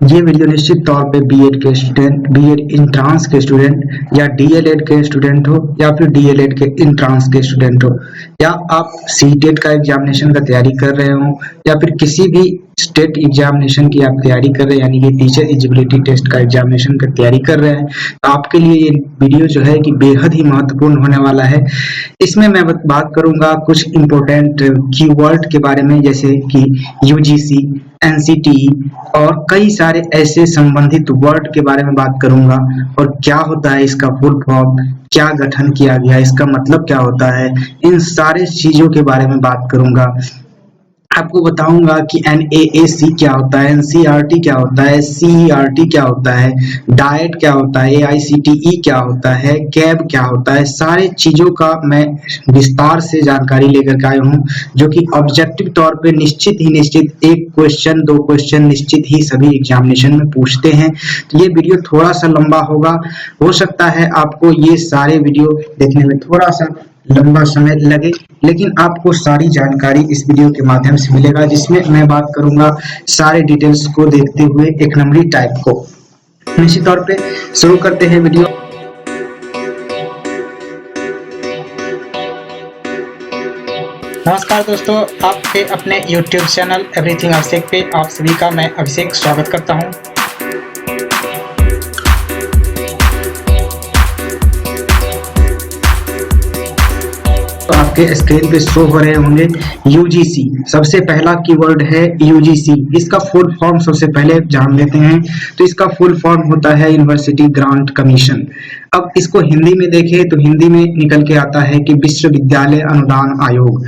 ये वीडियो निश्चित तौर पे बीएड के स्टूडेंट, बीएड इंट्रांस के स्टूडेंट या डीएलएड के स्टूडेंट हो या फिर डीएलएड के इंट्रांस के स्टूडेंट हो या आप सीटेट का एग्जामिनेशन का तैयारी कर रहे हो या फिर किसी भी स्टेट एग्जामिनेशन की आप तैयारी कर रहे हैं, यानी कि टीचर एलिजिबिलिटी टेस्ट का एग्जामिनेशन का तैयारी कर रहे हैं, तो आपके लिए ये वीडियो जो है कि बेहद ही महत्वपूर्ण होने वाला है। इसमें मैं बात करूंगा कुछ इंपॉर्टेंट कीवर्ड के बारे में, जैसे कि यूजीसी, एनसीटी और कई सारे ऐसे संबंधित वर्ड के बारे में बात करूंगा और क्या होता है इसका फुल फॉर्म, क्या गठन किया गया, इसका मतलब क्या होता है, इन सारे चीजों के बारे में बात करूंगा। आपको बताऊंगा कि NAAC क्या होता है, NCERT क्या होता है, CERT क्या होता है, डाइट क्या होता है, AICTE क्या होता है, कैब क्या होता है। सारे चीजों का मैं विस्तार से जानकारी लेकर के आया हूँ, जो कि ऑब्जेक्टिव तौर पे निश्चित एक क्वेश्चन, दो क्वेश्चन निश्चित ही सभी एग्जामिनेशन में पूछते हैं। तो ये वीडियो थोड़ा सा लंबा होगा, हो सकता है आपको ये सारे वीडियो देखने में थोड़ा सा लंबा समय लगे, लेकिन आपको सारी जानकारी इस वीडियो के माध्यम से मिलेगा, जिसमें मैं बात करूंगा सारे डिटेल्स को देखते हुए एक नंबरी टाइप को। निश्चित तौर पे शुरू करते हैं वीडियो। नमस्कार दोस्तों, आपके अपने YouTube चैनल एवरीथिंग अभिषेक पे आप सभी का मैं अभिषेक स्वागत करता हूं। आपके स्क्रीन पे शो हो रहे होंगे यूजीसी। सबसे पहला कीवर्ड है यूजीसी। इसका फुल फॉर्म सबसे पहले जान लेते हैं। तो इसका फुल फॉर्म होता है यूनिवर्सिटी ग्रांट कमीशन। अब इसको हिंदी में देखें तो हिंदी में निकल के आता है कि विश्वविद्यालय अनुदान आयोग।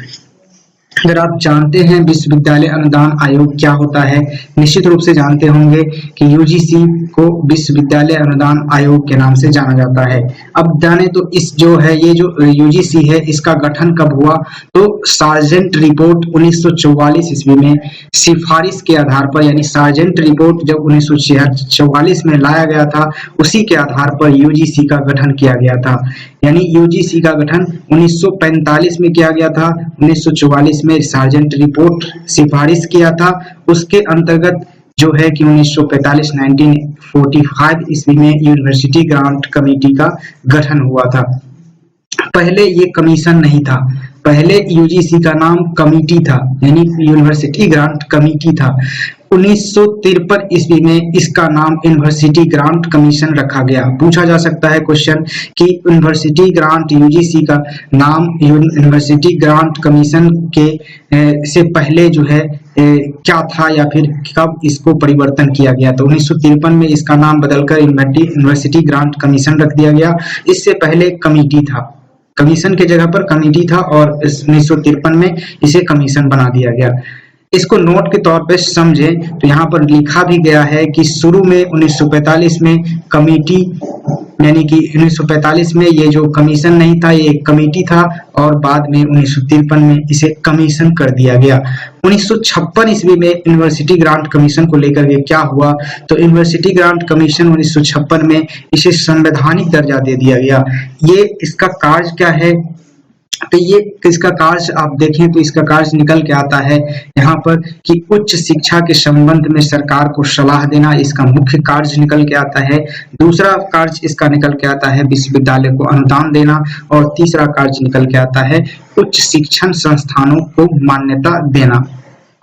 अगर आप जानते हैं विश्वविद्यालय अनुदान आयोग क्या होता है, निश्चित रूप से जानते होंगे कि यूजीसी को विश्वविद्यालय अनुदान आयोग के नाम से जाना जाता है। अब जाने तो इस जो है ये जो यूजीसी है, इसका गठन कब हुआ, तो सार्जेंट रिपोर्ट 1944 ईस्वी में सिफारिश के आधार पर, यानी सार्जेंट रिपोर्ट जब 1944 में लाया गया था, उसी के आधार पर यूजीसी का गठन किया गया था। यानी यूजीसी का गठन 1945 में किया गया था, 1944 में सार्जेंट रिपोर्ट सिफारिश किया था, उसके अंतर्गत जो है कि 1945 ईस्वी में यूनिवर्सिटी ग्रांट कमेटी का गठन हुआ था। पहले ये कमीशन नहीं था, पहले यूजीसी का नाम कमिटी था, यानी यूनिवर्सिटी ग्रांट कमेटी था। 1953 ईस्वी में इसका नाम यूनिवर्सिटी ग्रांट कमीशन रखा गया। पूछा जा सकता है क्वेश्चन कि यूनिवर्सिटी ग्रांट, यूजीसी का नाम यूनिवर्सिटी ग्रांट कमीशन के से पहले जो है क्या था या फिर कब इसको परिवर्तन किया गया। तो 1953 में इसका नाम बदलकर यूनिवर्सिटी ग्रांट कमीशन रख दिया गया। इससे पहले कमेटी था, कमीशन के जगह पर कमेटी था और 1953 में इसे कमीशन बना दिया गया। इसको नोट के तौर पे समझें तो यहाँ पर लिखा भी गया है कि शुरू में 1945 में कमेटी, यानी कि 1945 में ये जो कमीशन नहीं था, ये एक कमेटी था और बाद में 1953 में इसे कमीशन कर दिया गया। 1956 ईस्वी में यूनिवर्सिटी ग्रांट कमीशन को लेकर के क्या हुआ, तो यूनिवर्सिटी ग्रांट कमीशन 1956 में इसे संवैधानिक दर्जा दे दिया गया। ये इसका कार्य क्या है, तो ये इसका कार्य आप देखें तो इसका कार्य निकल के आता है यहाँ पर कि उच्च शिक्षा के संबंध में सरकार को सलाह देना, इसका मुख्य कार्य निकल के आता है। दूसरा कार्य इसका निकल के आता है विश्वविद्यालय को अनुदान देना और तीसरा कार्य निकल के आता है उच्च शिक्षण संस्थानों को मान्यता देना।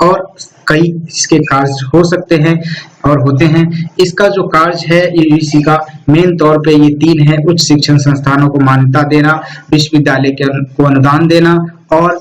और कई इसके कार्य हो सकते हैं और होते हैं। इसका जो कार्य है यूजीसी का मेन तौर पे ये तीन है: उच्च शिक्षण संस्थानों को मान्यता देना, विश्वविद्यालय को अनुदान देना और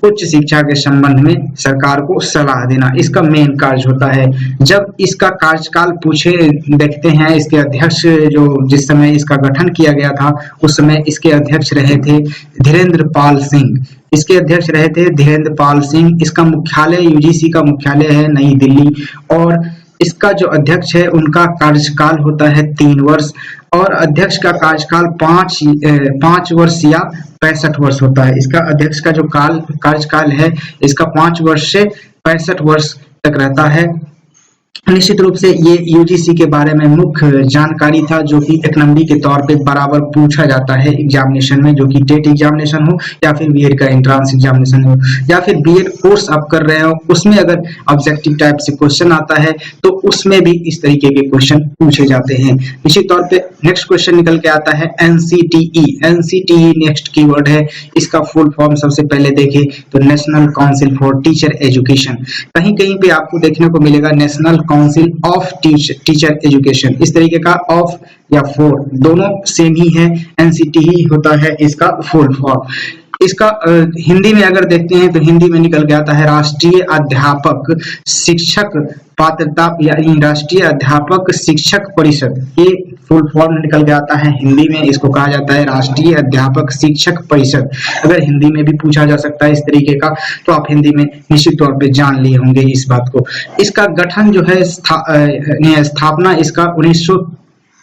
उच्च शिक्षा के संबंध में सरकार को सलाह देना। इसका मेन कार्य होता है। जब इसका कार्यकाल पूछे देखते हैं, इसके अध्यक्ष जो जिस समय इसका गठन किया गया था उस समय इसके अध्यक्ष रहे थे धीरेन्द्र पाल सिंह। इसके अध्यक्ष रहे थे धीरेन्द्र पाल सिंह। इसका मुख्यालय, यूजीसी का मुख्यालय है नई दिल्ली और इसका जो अध्यक्ष है उनका कार्यकाल होता है 3 वर्ष और अध्यक्ष का कार्यकाल 5 वर्ष या 65 वर्ष होता है। इसका अध्यक्ष का जो कार्यकाल है इसका 5 वर्ष से 65 वर्ष तक रहता है। निश्चित रूप से ये यूजीसी के बारे में मुख्य जानकारी था, जो कि एक नंबर के तौर पे बराबर पूछा जाता है एग्जामिनेशन में, जो कि टेट एग्जामिनेशन हो या फिर बीएड का एंट्रेंस एग्जामिनेशन हो या फिर बीएड कोर्स आप कर रहे हो, उसमें अगर ऑब्जेक्टिव टाइप से क्वेश्चन आता है तो उसमें भी इस तरीके के क्वेश्चन पूछे जाते हैं। निश्चित तौर पे नेक्स्ट क्वेश्चन निकल के आता है एनसीटीई। एनसीटीई नेक्स्ट कीवर्ड है, इसका फुल फॉर्म सबसे पहले देखें तो national council for teacher education. कहीं कहीं पे आपको देखने को मिलेगा national council of teacher education, इस तरीके का ऑफ या फॉर दोनों सेम ही है, एनसीटी ही होता है इसका फुल फॉर्म। इसका हिंदी में अगर देखते हैं तो हिंदी में निकल के आता है राष्ट्रीय अध्यापक शिक्षक पात्रता यानी राष्ट्रीय अध्यापक शिक्षक परिषद, ये फुल फॉर्म निकल के आता है हिंदी में, इसको कहा जाता है राष्ट्रीय अध्यापक शिक्षक परिषद। अगर हिंदी में भी पूछा जा सकता है इस तरीके का तो आप हिंदी में निश्चित तौर पे जान लिए होंगे इस बात को। इसका गठन जो है स्थापना इसका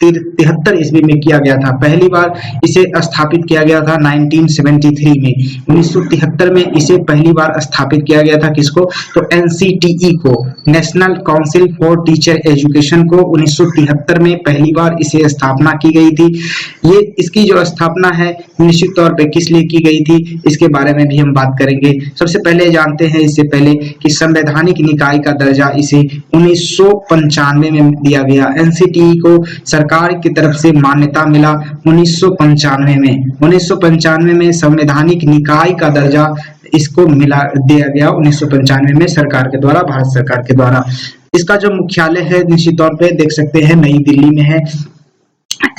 1973 ईस्वी में किया गया था। पहली बार इसे स्थापित किया गया था 1973 में, 1973 में इसे पहली बार स्थापित किया गया था। किसको? तो एनसीटीई को, national council for teacher education को 1973 में पहली बार इसे स्थापना की गई थी। ये इसकी जो स्थापना है निश्चित तौर पे किस लिए की गई थी, इसके बारे में भी हम बात करेंगे। सबसे पहले जानते हैं इससे पहले कि संवैधानिक निकाय का दर्जा इसे 1995 में दिया गया। एनसीटीई को सरकार की तरफ से मान्यता मिला 1995 में। 1995 में संवैधानिक निकाय का दर्जा इसको मिला दिया गया 1995 में सरकार के द्वारा, भारत सरकार के द्वारा। इसका जो मुख्यालय है निश्चित तौर पे देख सकते हैं नई दिल्ली में है।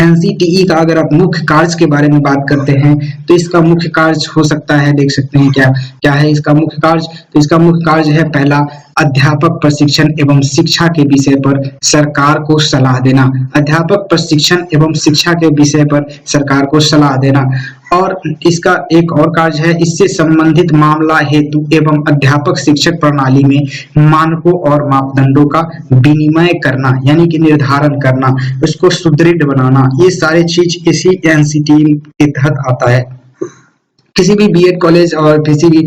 एनसीटीई का अगर आप मुख्य कार्य के बारे में बात करते हैं तो इसका मुख्य कार्य हो सकता है, देख सकते हैं क्या क्या है इसका मुख्य कार्य। तो इसका मुख्य कार्य है पहला, अध्यापक प्रशिक्षण एवं शिक्षा के विषय पर सरकार को सलाह देना। अध्यापक प्रशिक्षण एवं शिक्षा के विषय पर सरकार को सलाह देना। और इसका एक और कार्य है, इससे संबंधित मामला हेतु एवं अध्यापक शिक्षक प्रणाली में मानकों और मापदंडों का विनिमय करना, यानी कि निर्धारण करना, उसको सुदृढ़ बनाना, ये सारे चीज इसी एनसीटीई के तहत आता है। किसी भी बीएड कॉलेज और किसी भी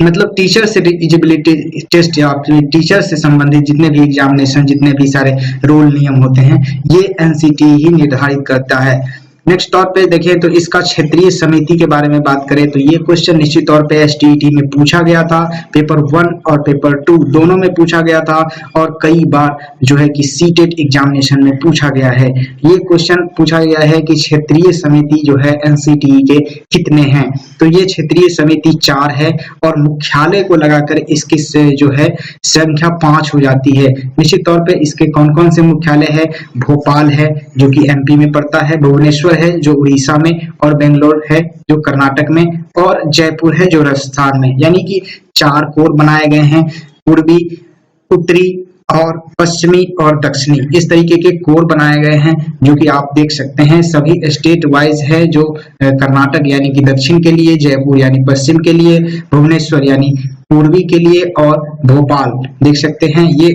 मतलब टीचर से एलिजिबिलिटी टेस्ट या टीचर से संबंधित जितने भी एग्जामिनेशन, जितने भी सारे रूल नियम होते हैं, ये एनसीटीई ही निर्धारित करता है। नेक्स्ट तौर पे देखें तो इसका क्षेत्रीय समिति के बारे में बात करें तो ये क्वेश्चन निश्चित तौर पे एसटीईटी में पूछा गया था, पेपर 1 और पेपर 2 दोनों में पूछा गया था, और कई बार जो है कि सीटेट एग्जामिनेशन में पूछा गया है। ये क्वेश्चन पूछा गया है कि क्षेत्रीय समिति जो है एनसीटीई के कितने हैं, तो ये क्षेत्रीय समिति 4 है और मुख्यालय को लगाकर इसकी जो है संख्या 5 हो जाती है। निश्चित तौर पे इसके कौन कौन से मुख्यालय है? भोपाल है जो कि एमपी में पड़ता है, भुवनेश्वर है जो उड़ीसा में, और बेंगलोर है जो कर्नाटक में, और जयपुर है जो राजस्थान में। यानी कि 4 कोर बनाए गए हैं, पूर्वी, उत्तरी और पश्चिमी और दक्षिणी, इस तरीके के कोर बनाए गए हैं जो कि आप देख सकते हैं सभी स्टेट वाइज है। जो कर्नाटक यानी कि दक्षिण के लिए, जयपुर यानी पश्चिम के लिए, भुवनेश्वर यानी पूर्वी के लिए, और भोपाल देख सकते हैं ये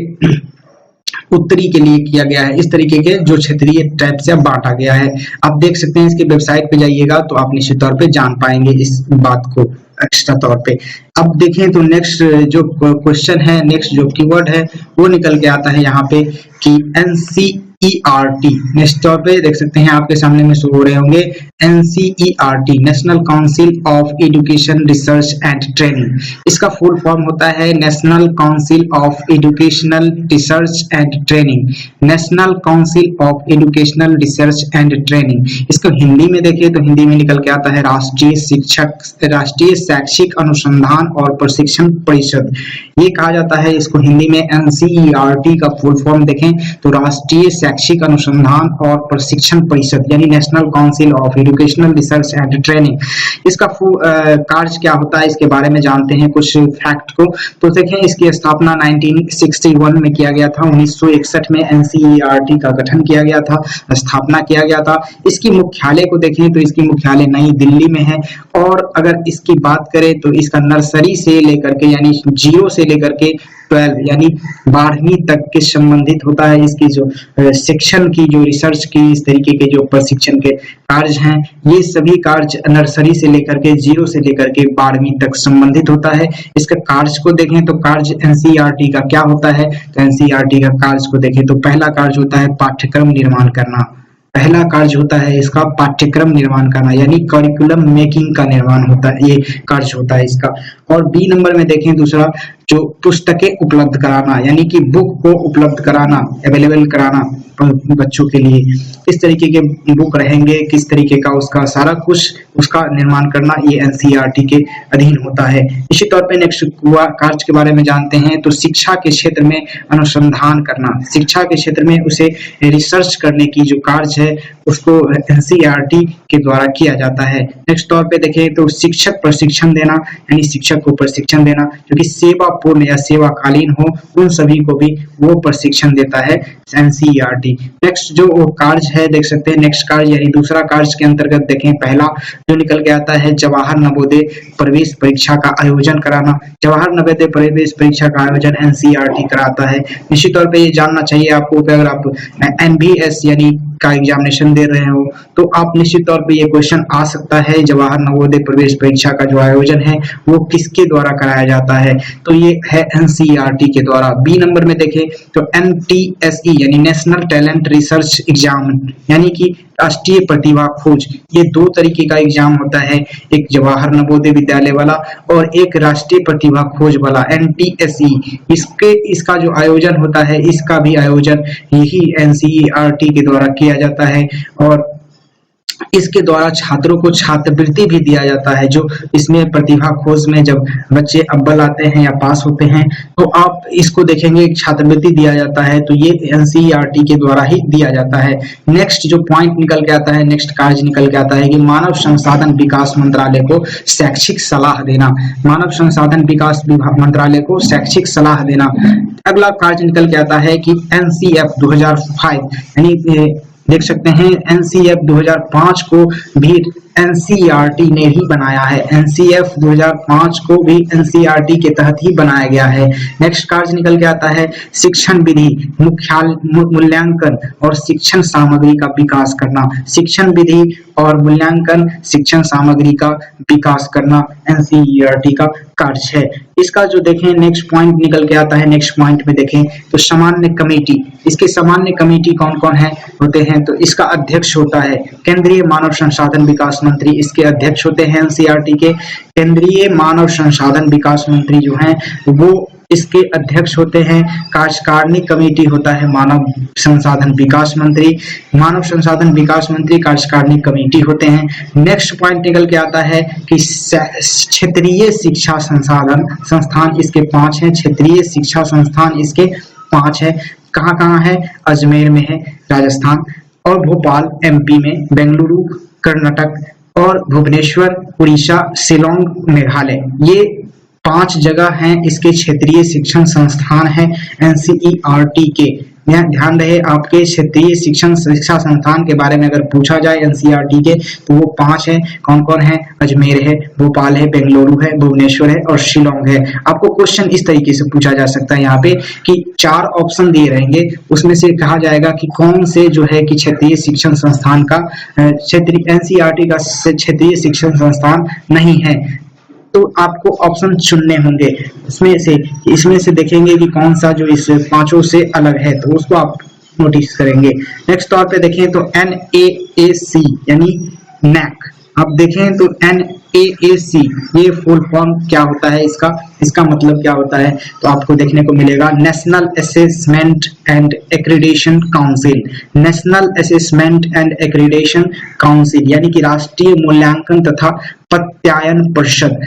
उत्तरी के लिए किया गया है। इस तरीके के जो क्षेत्रीय टाइप से बांटा गया है, आप देख सकते हैं। इसके वेबसाइट पे जाइएगा तो आप निश्चित तौर पे जान पाएंगे इस बात को एक्स्ट्रा तौर पे। अब देखें तो नेक्स्ट जो क्वेश्चन है, नेक्स्ट जो कीवर्ड है वो निकल के आता है यहाँ पे कि NCERT। नेक्स्ट तौर पे देख सकते हैं आपके सामने में शो हो रहे होंगे NCERT, national council of education research and training. इसका फुल फॉर्म होता है national council of educational research and training. National council of educational research and training, इसको हिंदी में देखिए तो हिंदी में निकल के आता है राष्ट्रीय शैक्षिक अनुसंधान और प्रशिक्षण परिषद। ये कहा जाता है इसको हिंदी में NCERT का फुल फॉर्म देखें तो राष्ट्रीय शैक्षिक अनुसंधान और प्रशिक्षण परिषद, यानी national council of educational research and training. इसका कार्य क्या होता है इसके बारे में जानते हैं कुछ फैक्ट को। तो देखें इसकी स्थापना 1961 में किया गया था। 1961 में NCERT का गठन किया गया था, स्थापना किया गया था। इसकी मुख्यालय को देखें तो इसकी मुख्यालय नई दिल्ली में है। और अगर इसकी बात करें तो इसका नर्सरी से लेकर के यानी 0 से लेकर के 12 यानी 12वीं तक के संबंधित होता है। इसकी जो शिक्षण की जो रिसर्च की इस तरीके के जो प्रशिक्षण के कार्य हैं, ये सभी कार्य नर्सरी से लेकर के 0 से लेकर के 12वीं तक संबंधित होता है। इसका कार्य को देखें तो कार्य एनसीईआरटी का क्या होता है, तो एनसीईआरटी का कार्य को देखें तो पहला कार्य होता है पाठ्यक्रम निर्माण करना। पहला कार्य होता है इसका पाठ्यक्रम निर्माण करना, यानी करिकुलम मेकिंग का निर्माण होता है, ये कार्य होता है इसका। और बी नंबर में देखें दूसरा, जो पुस्तकें उपलब्ध कराना, यानी कि बुक को उपलब्ध कराना, अवेलेबल कराना बच्चों के लिए, किस तरीके के बुक रहेंगे, किस तरीके का उसका सारा कुछ उसका निर्माण करना, ये एनसीईआरटी के अधीन होता है। इसी तौर पे नेक्स्ट कार्य के बारे में जानते हैं, तो शिक्षा के क्षेत्र में अनुसंधान करना, शिक्षा के क्षेत्र में उसे रिसर्च करने की जो कार्य है उसको एनसीईआरटी के द्वारा किया जाता है। नेक्स्ट तौर पे देखें तो शिक्षक प्रशिक्षण देना, यानी शिक्षक को प्रशिक्षण देना जो कि सेवापूर्ण या सेवाकालीन हो, उन सभी को भी वो प्रशिक्षण देता है एनसीईआरटी। नेक्स्ट जो कार्य है देख सकते हैं, नेक्स्ट कार्य यानी दूसरा कार्य के अंतर्गत देखें, पहला जो निकल के आता है जवाहर नवोदय प्रवेश परीक्षा का आयोजन कराना। जवाहर नवोदय प्रवेश परीक्षा का आयोजन एनसीईआरटी कराता है। निश्चित तौर पे ये जानना चाहिए आपको कि अगर आप एनबीएस यानी का एग्जामिनेशन दे रहे हो तो आप निश्चित तौर पे ये क्वेश्चन आ सकता है, जवाहर नवोदय प्रवेश परीक्षा का जो आयोजन है वो किसके द्वारा कराया जाता है, तो ये है एनसीईआरटी के द्वारा। बी नंबर में देखें तो एनटीएसई यानी नेशनल टैलेंट रिसर्च एग्जाम, यानी कि राष्ट्रीय प्रतिभा खोज, ये दो तरीके का एग्जाम होता है, एक जवाहर नवोदय विद्यालय वाला और एक राष्ट्रीय प्रतिभा खोज वाला एनटीएसई। इसका जो आयोजन होता है, इसका भी आयोजन यही एनसीईआरटी के द्वारा किया जाता है और इसके द्वारा छात्रों को छात्रवृत्ति भी दिया जाता है। जो इसमें प्रतिभा खोज में जब बच्चे अव्वल आते हैं या पास होते हैं तो आप इसको देखेंगे छात्रवृत्ति दिया जाता है, तो ये एनसीईआरटी के द्वारा ही दिया जाता है। नेक्स्ट जो पॉइंट निकल के आता है, नेक्स्ट कार्य निकल के आता है कि मानव संसाधन विकास मंत्रालय को शैक्षिक सलाह देना, मानव संसाधन विकास मंत्रालय को शैक्षिक सलाह देना। अगला कार्य निकल के आता है कि एनसीएफ 2005 यानी देख सकते हैं एनसीएफ 2005 को भी एनसीईआरटी ने ही बनाया है, एनसीएफ 2005 को भी एनसीईआरटी के तहत ही बनाया गया है। नेक्स्ट कार्य निकल के आता है शिक्षण विधि, मूल्यांकन और शिक्षण सामग्री का विकास करना, शिक्षण विधि और मूल्यांकन शिक्षण सामग्री का विकास करना एनसीईआरटी का कार्य है। इसका जो देखें नेक्स्ट पॉइंट निकल के आता है, नेक्स्ट पॉइंट में देखें तो सामान्य कमेटी, इसके सामान्य कमेटी कौन कौन है होते हैं, तो इसका अध्यक्ष होता है केंद्रीय मानव संसाधन विकास मंत्री, इसके अध्यक्ष होते हैं एनसीईआरटी के। केंद्रीय मानव संसाधन विकास मंत्री जो हैं वो इसके अध्यक्ष होते हैं। कार्यकारिणी कमेटी होता है मानव संसाधन विकास मंत्री, मानव संसाधन विकास मंत्री कार्यकारिणी कमेटी होते हैं। नेक्स्ट पॉइंट निकल के आता है कि क्षेत्रीय शिक्षा संसाधन संस्थान, इसके 5 हैं, क्षेत्रीय शिक्षा संस्थान इसके 5 है। कहाँ कहाँ है, अजमेर में है राजस्थान, और भोपाल एमपी में, बेंगलुरु कर्नाटक और भुवनेश्वर उड़ीसा, शिलोंग मेघालय, ये 5 जगह हैं इसके क्षेत्रीय शिक्षण संस्थान है एनसीईआरटी के। ध्यान रहे आपके क्षेत्रीय शिक्षा संस्थान के बारे में अगर पूछा जाए एनसीईआरटी के तो वो 5 है। कौन कौन है, अजमेर है, भोपाल है, बेंगलुरु है, भुवनेश्वर है और शिलोंग है। आपको क्वेश्चन इस तरीके से पूछा जा सकता है यहाँ पे कि 4 ऑप्शन दिए रहेंगे, उसमें से कहा जाएगा कि कौन से जो है कि क्षेत्रीय शिक्षण संस्थान का क्षेत्रीय एनसीईआरटी का क्षेत्रीय शिक्षण संस्थान नहीं है, तो आपको ऑप्शन चुनने होंगे। इसमें से देखेंगे कि कौन सा जो इस 5 से अलग है, तो उसको आप नोटिस करेंगे। नेक्स्ट तौर पे देखें तो NAAC यानी नैक, आप देखें तो NAAC ये फुल फॉर्म क्या होता है, इसका मतलब क्या होता है, तो आपको देखने को मिलेगा national assessment and accreditation council, national assessment and accreditation council यानी कि राष्ट्रीय मूल्यांकन तथा प्रत्यायन परिषद,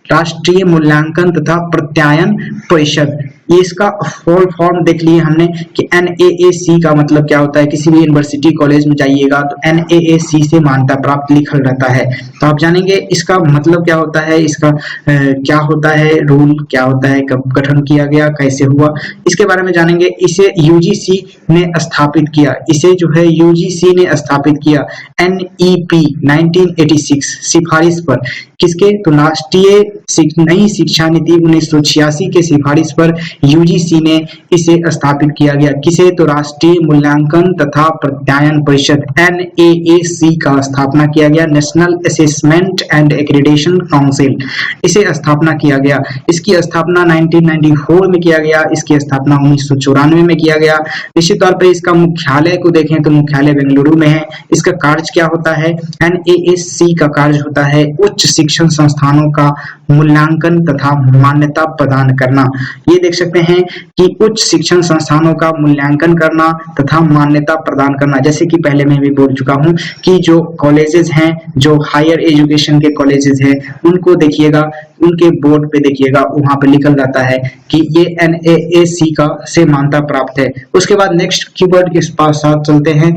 राष्ट्रीय मूल्यांकन तथा प्रत्यायन परिषद, ये इसका फुल फॉर्म देख लिए हमने कि NAAC का मतलब क्या होता है। किसी भी यूनिवर्सिटी कॉलेज में जाइएगा तो NAAC से मान्यता प्राप्त लिखल रहता है, तो आप जानेंगे इसका मतलब क्या होता है, इसका क्या होता है, रूल क्या होता है, कब गठन किया गया, कैसे हुआ, इसके बारे में जानेंगे। इसे यूजीसी ने स्थापित किया, इसे जो है यूजीसी ने स्थापित किया NEP 1986 सिफारिश पर, किसके, तो राष्ट्रीय नई शिक्षा नीति 1986 के सिफारिश पर यूजीसी ने इसे स्थापित किया गया। किसे, तो राष्ट्रीय मूल्यांकन तथा प्रत्यायन परिषद NAAC का स्थापना किया गया, national assessment and accreditation council, इसे स्थापना किया गया। इसकी स्थापना 1994 में किया गया, इसकी स्थापना 1994 में किया गया। निश्चित तौर पर इसका मुख्यालय को देखें तो मुख्यालय बेंगलुरु में है। इसका कार्य क्या होता है, NAAC का कार्य होता है उच्च शिक्षण संस्थानों का मूल्यांकन तथा मान्यता प्रदान करना। ये देख सकते हैं कि उच्च शिक्षण संस्थानों का मूल्यांकन करना तथा मान्यता प्रदान करना, जैसे कि पहले मैं भी बोल चुका हूं कि जो कॉलेजेस हैं, जो हायर एजुकेशन के कॉलेजेस हैं, उनको देखिएगा, उनके बोर्ड पे देखिएगा, वहां पे लिखा जाता है कि ये NAAC का से मान्यता प्राप्त है। उसके बाद नेक्स्ट कीवर्ड के साथ चलते हैं,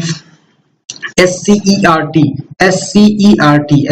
SCERT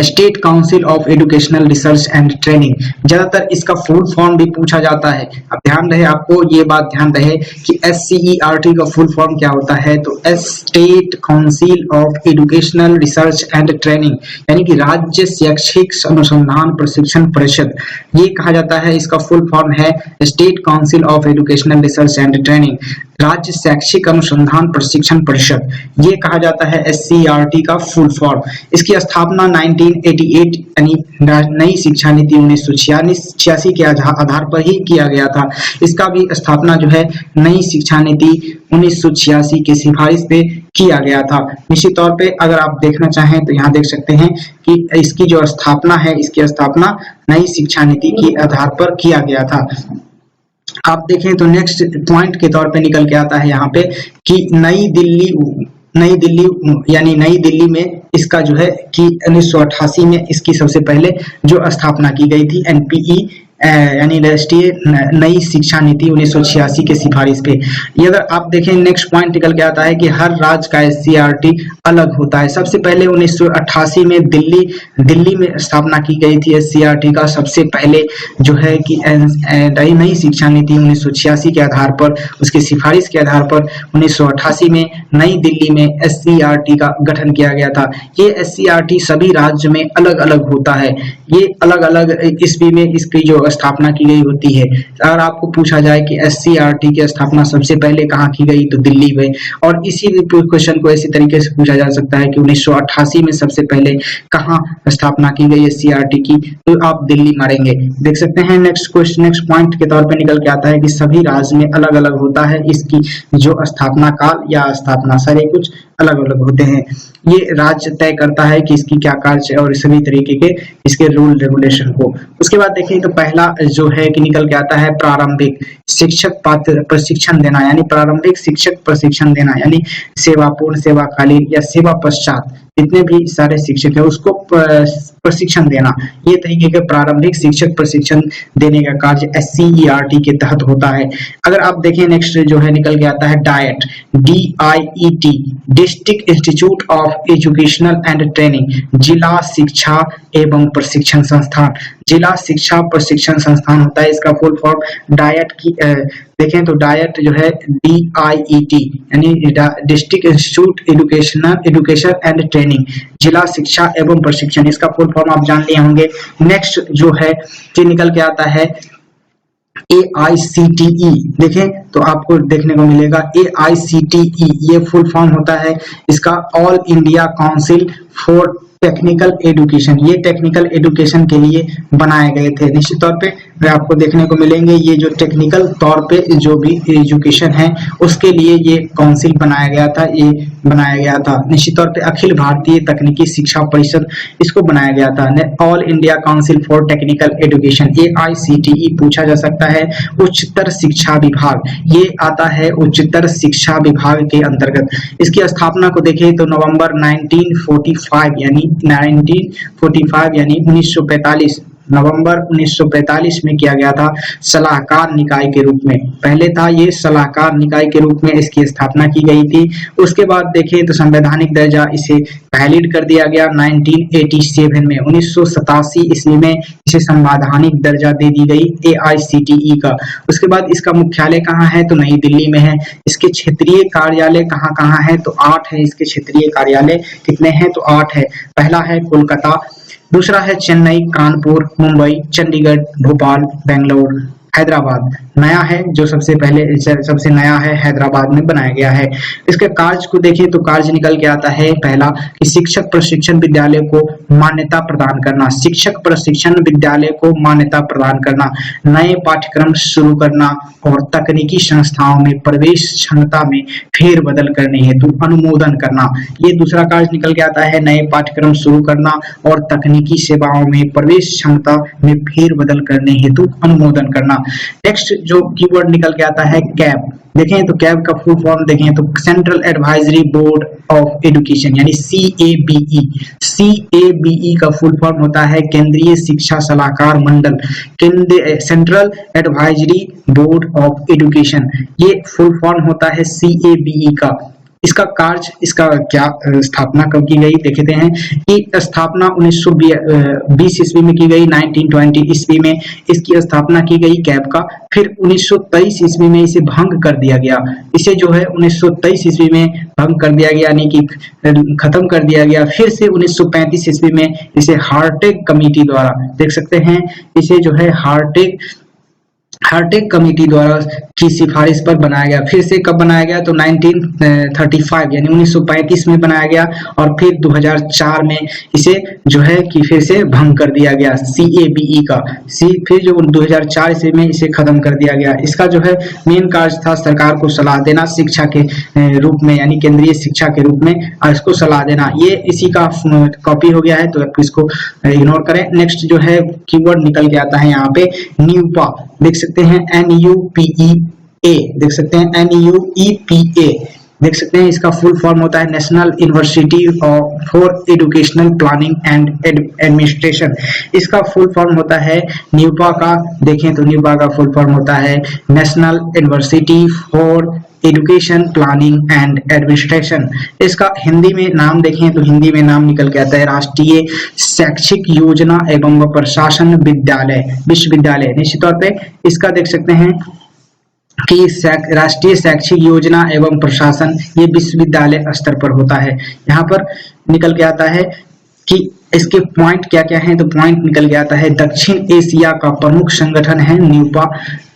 state council of educational research and training. ज्यादातर इसका फुल फॉर्म भी पूछा जाता है। अब ध्यान रहे, आपको ये बात ध्यान रहे कि SCERT का फुल फॉर्म क्या होता है, तो state council of educational research and training, यानी कि राज्य शैक्षिक अनुसंधान प्रशिक्षण परिषद, ये कहा जाता है। इसका फुल फॉर्म है state council of educational research and training, राज्य शैक्षिक अनुसंधान प्रशिक्षण परिषद, ये कहा जाता है SCERT का फुल फॉर्म। इसकी स्थापना 1988 यानी नई शिक्षा नीति 1986 के आधार पर ही किया गया था। इसका भी स्थापना जो है नई शिक्षा नीति 1986 के सिफारिश पे किया गया था। निश्चित तौर पे अगर आप देखना चाहें तो यहाँ देख सकते हैं कि इसकी जो स्थापना है, इसकी स्थापना नई शिक्षा नीति के आधार पर किया गया था। आप देखें तो नेक्स्ट पॉइंट के तौर पे निकल के आता है यहाँ पे कि नई दिल्ली में इसका जो है कि 1988 में इसकी सबसे पहले जो स्थापना की गई थी NPE यानी राष्ट्रीय नई शिक्षा नीति 1986 के सिफारिश पे। ये अगर आप देखें नेक्स्ट पॉइंट निकल के आता है कि हर राज्य का SCERT अलग होता है। सबसे पहले 1988 में दिल्ली में स्थापना की गई थी SCERT का। सबसे पहले जो है कि नई शिक्षा नीति 1986 के आधार पर, उसकी सिफारिश के आधार पर 1988 में नई दिल्ली में SCERT का गठन किया गया था। ये SCERT सभी राज्य में अलग अलग होता है। ये अलग अलग ईस्वी में इसकी जो स्थापना की गई होती है। अगर आपको पूछा जाए कि SCERT की स्थापना सबसे पहले कहाँ की गई, तो दिल्ली में। और इसी क्वेश्चन को इसी तरीके से पूछा जा सकता है कि 1988 में सबसे पहले कहाँ स्थापना की गई SCERT की, तो आप दिल्ली मारेंगे। देख सकते हैं नेक्स्ट पॉइंट के तौर पे निकल के आता है कि सभी राज्य में अलग अलग होता है इसकी जो स्थापना काल या स्थापना, सारे कुछ अलग अलग होते हैं। ये राज्य तय करता है कि इसकी क्या कार्य है और सभी तरीके के इसके रूल रेगुलेशन को। उसके बाद देखिए तो पहला जो है कि निकल के आता है प्रारंभिक शिक्षक प्रशिक्षण देना, यानी प्रारंभिक शिक्षक प्रशिक्षण देना, यानी सेवापूर्ण, सेवाकालीन या सेवा पश्चात जितने भी सारे शिक्षक है उसको प्रशिक्षण देना। ये तरीके के प्रारंभिक शिक्षक प्रशिक्षण देने का कार्य SCERT के तहत होता है। अगर आप देखें नेक्स्ट जो है निकल के आता है diet, DIET, district institute of educational and training, जिला शिक्षा एवं प्रशिक्षण संस्थान। जिला शिक्षा प्रशिक्षण संस्थान होता है, इसका फुल फॉर्म डाइट की देखें तो डाइट जो है DIET यानी district institute education and training, जिला शिक्षा एवं प्रशिक्षण, इसका फुल फॉर्म आप जान लिए होंगे। नेक्स्ट जो है कि निकल के आता है AICTE, देखें तो आपको देखने को मिलेगा AICTE, ये फुल फॉर्म होता है इसका all India council for technical education. ये टेक्निकल एजुकेशन के लिए बनाए गए थे। निश्चित तौर पे आपको देखने को मिलेंगे ये जो टेक्निकल तौर पे जो भी एजुकेशन है उसके लिए ये काउंसिल बनाया गया था, निश्चित तौर पे अखिल भारतीय तकनीकी शिक्षा परिषद इसको बनाया गया था। All India council for technical education AICTE पूछा जा सकता है। उच्चतर शिक्षा विभाग, ये आता है उच्चतर शिक्षा विभाग के अंतर्गत। इसकी स्थापना को देखें तो नवंबर 1945 यानी 1945 नवंबर 1945 में किया गया था, सलाहकार निकाय के रूप में। पहले था ये सलाहकार निकाय के रूप में इसकी स्थापना की गई थी। उसके बाद देखें तो संवैधानिक दर्जा इसे वैलिड कर दिया गया 1987 में। 1987 ईस्वी में इसे संवैधानिक दर्जा दे दी गई AICTE का। उसके बाद इसका मुख्यालय कहाँ है, तो नई दिल्ली में है। इसके क्षेत्रीय कार्यालय कहाँ कहाँ है, तो 8 है इसके क्षेत्रीय कार्यालय। कितने हैं, तो 8 है। पहला है कोलकाता, दूसरा है चेन्नई, कानपुर, मुंबई, चंडीगढ़, भोपाल, बेंगलोर, हैदराबाद। नया है जो सबसे नया है, हैदराबाद में बनाया गया है। इसके कार्य को देखें तो कार्य निकल के आता है पहला कि शिक्षक प्रशिक्षण विद्यालय को मान्यता प्रदान करना, शिक्षक प्रशिक्षण विद्यालय को मान्यता प्रदान करना, नए पाठ्यक्रम शुरू करना और तकनीकी संस्थाओं में प्रवेश क्षमता में फेरबदल करने हेतु अनुमोदन करना। ये दूसरा कार्य निकल के आता है, नए पाठ्यक्रम शुरू करना और तकनीकी सेवाओं में प्रवेश क्षमता में फेरबदल करने हेतु अनुमोदन करना। नेक्स्ट जो कीवर्ड निकल के आता है कैब। देखें तो कैब का फुल फॉर्म देखें तो central advisory board of education यानी CABE। CABE का फुल फॉर्म होता है केंद्रीय शिक्षा सलाहकार मंडल, central advisory board of education. ये फुल फॉर्म होता है CABE का। इसका कार्य, इसका क्या स्थापना कब की गई देखते हैं कि स्थापना 1920 ईस्वी में की गई, 1920 ईस्वी में इसकी स्थापना की गई कैब का। फिर 1923 ईस्वी में इसे भंग कर दिया गया, इसे जो है 1923 ईस्वी में भंग कर दिया गया यानी कि खत्म कर दिया गया। फिर से 1935 ईस्वी में इसे हार्टेग कमेटी द्वारा, देख सकते हैं इसे जो है हार्टेग कमेटी द्वारा की सिफारिश पर बनाया गया। फिर से कब बनाया गया तो 1935 यानी 1935 में बनाया गया और फिर 2004 में इसे जो है कि फिर से भंग कर दिया गया CABE का। फिर जो 2004 ईस्वी में इसे खत्म कर दिया गया। इसका जो है मेन कार्य था सरकार को सलाह देना शिक्षा के रूप में यानी केंद्रीय शिक्षा के रूप में इसको सलाह देना। ये इसी का कॉपी हो गया है तो आप इसको इग्नोर करें। नेक्स्ट जो है कीवर्ड निकल के आता है यहाँ पे न्यूपा, देख सकते हैं NUPEA, देख सकते हैं NUEPA, देख सकते हैं इसका फुल फॉर्म होता है national university for educational planning and administration. इसका फुल फॉर्म होता है न्यूपा का, देखें तो न्यूपा का फुल फॉर्म होता है national university for education planning and administration. इसका हिंदी में नाम देखें तो हिंदी में नाम निकल के आता है राष्ट्रीय शैक्षिक योजना एवं प्रशासन विश्वविद्यालय। निश्चित तौर पे इसका देख सकते हैं कि राष्ट्रीय शैक्षिक योजना एवं प्रशासन ये विश्वविद्यालय स्तर पर होता है। यहाँ पर निकल के आता है कि इसके पॉइंट क्या क्या हैं तो पॉइंट निकल के आता है दक्षिण एशिया का प्रमुख संगठन है न्यूपा।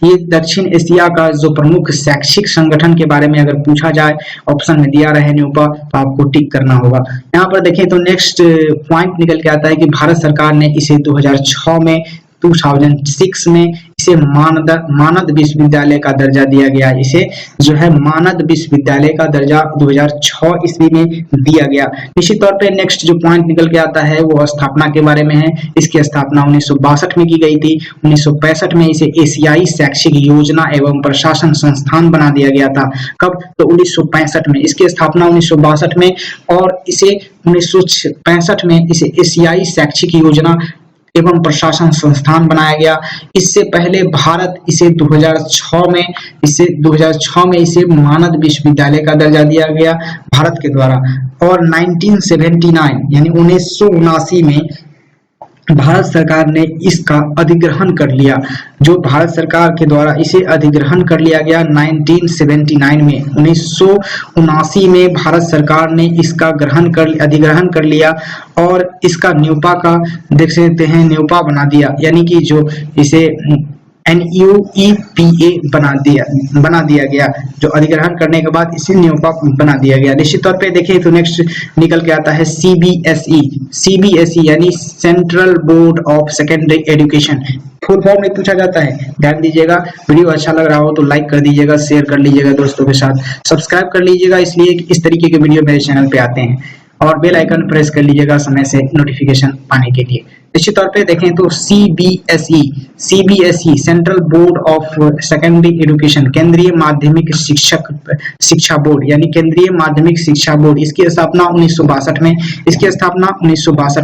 ये दक्षिण एशिया का जो प्रमुख शैक्षिक संगठन के बारे में अगर पूछा जाए ऑप्शन में दिया रहे न्यूपा तो आपको टिक करना होगा। यहाँ पर देखें तो नेक्स्ट पॉइंट निकल के आता है कि भारत सरकार ने इसे 2006 में 2006 में इसे मानद विश्वविद्यालय का दर्जा दिया गया। इसे जो है मानद विश्वविद्यालय का दर्जा 2006 ईस्वी में दिया गया। निश्चित तौर पे नेक्स्ट जो पॉइंट निकल के आता है वो स्थापना के बारे में है। इसकी स्थापना 1962 में की गई थी। 1965 में इसे एशियाई शैक्षिक योजना एवं प्रशासन संस्थान बना दिया गया था। कब तो 1965 में, इसकी स्थापना 1962 में और इसे 1965 में इसे एशियाई शैक्षिक योजना एवं प्रशासन संस्थान बनाया गया। इससे पहले भारत इसे 2006 में इसे मानद विश्वविद्यालय का दर्जा दिया गया भारत के द्वारा। और 1979 यानी 1979 में भारत सरकार ने इसका अधिग्रहण कर लिया। जो भारत सरकार के द्वारा इसे अधिग्रहण कर लिया गया 1979 में, 1979 में भारत सरकार ने इसका अधिग्रहण कर लिया और इसका न्यूपा का देख सकते हैं न्यूपा बना दिया यानी कि जो इसे NUEPA बना दिया गया। जो अधिग्रहण करने के बाद इसे न्यूपा बना दिया गया। निश्चित तौर पे देखें तो नेक्स्ट निकल के आता है CBSE यानी central board of secondary education. Full form में पूछा जाता है, ध्यान दीजिएगा। वीडियो अच्छा लग रहा हो तो लाइक कर दीजिएगा, शेयर कर लीजिएगा दोस्तों के साथ, सब्सक्राइब कर लीजिएगा इसलिए इस तरीके के वीडियो मेरे चैनल पे आते हैं और बेल आइकन प्रेस कर लीजिएगा समय से नोटिफिकेशन पाने के लिए। निश्चित तौर पे देखें तो CBSE central board of secondary education, केंद्रीय माध्यमिक शिक्षा बोर्ड यानी केंद्रीय माध्यमिक शिक्षा बोर्ड। इसकी स्थापना 1962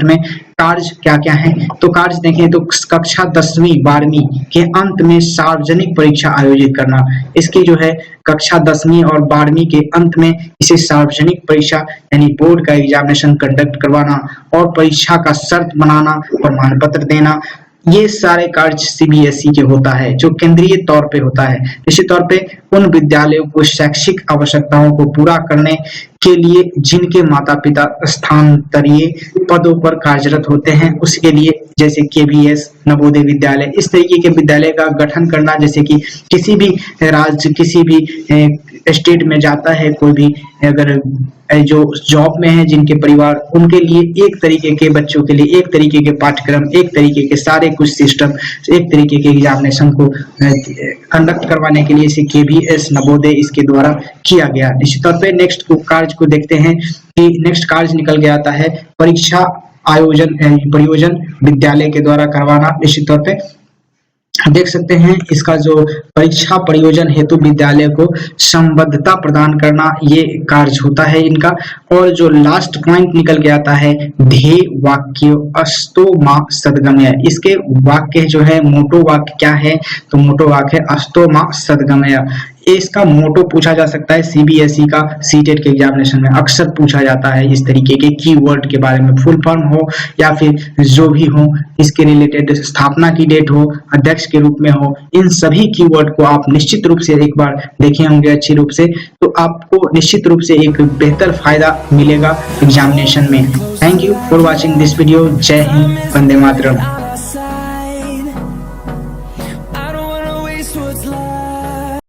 में, कार्य क्या क्या है तो कार्य देखें तो कक्षा 10वीं 12वीं के अंत में सार्वजनिक परीक्षा आयोजित करना। इसकी जो है कक्षा 10वीं और 12वीं के अंत में इसे सार्वजनिक परीक्षा यानी बोर्ड का एग्जामिनेशन कंडक्ट करवाना और परीक्षा का शर्त बनाना, प्रमाण पत्र देना। ये सारे कार्य CBSE के होता है जो केंद्रीय तौर पे होता है। निश्चित तौर पे उन विद्यालयों को शैक्षिक आवश्यकताओं को पूरा करने के लिए जिनके माता पिता स्थानांतरीय पदों पर कार्यरत होते हैं उसके लिए, जैसे केवीएस, नवोदय विद्यालय, इस तरीके के विद्यालय का गठन करना। जैसे कि किसी भी राज्य, किसी भी स्टेट में जाता है कोई भी, अगर जो जॉब में है जिनके परिवार, उनके लिए एक तरीके के बच्चों के लिए एक तरीके के पाठ्यक्रम, एक तरीके के सारे कुछ सिस्टम, एक तरीके के एग्जामिनेशन को कंडक्ट करवाने के लिए इसे केवीएस, नवोदय, इसके द्वारा किया गया। निश्चित तौर पे नेक्स्ट कार्य को देखते हैं कि नेक्स्ट कार्य निकल के आता है परीक्षा आयोजन प्रयोजन विद्यालय के द्वारा करवाना। निश्चित तौर पे देख सकते हैं इसका जो परीक्षा प्रयोजन हेतु विद्यालय को संबद्धता प्रदान करना, ये कार्य होता है इनका। और जो लास्ट पॉइंट निकल के आता है ध्येय वाक्य अस्तो मा सद्गमय, इसके वाक्य जो है मोटो वाक्य क्या है, तो मोटो वाक्य है अस्तो मा सद्गमय। इसका मोटो पूछा जा सकता है सीबीएसई का सीटेट के एग्जामिनेशन में अक्सर पूछा जाता है। इस तरीके के कीवर्ड के बारे में, फुल फॉर्म हो या फिर जो भी हो, इसके रिलेटेड स्थापना की डेट हो, अध्यक्ष के रूप में हो, इन सभी कीवर्ड को आप निश्चित रूप से एक बार देखे होंगे अच्छी रूप से, तो आपको निश्चित रूप से एक बेहतर फायदा मिलेगा एग्जामिनेशन में। Thank you for watching this video. जय हिंद, वंदे मातरम।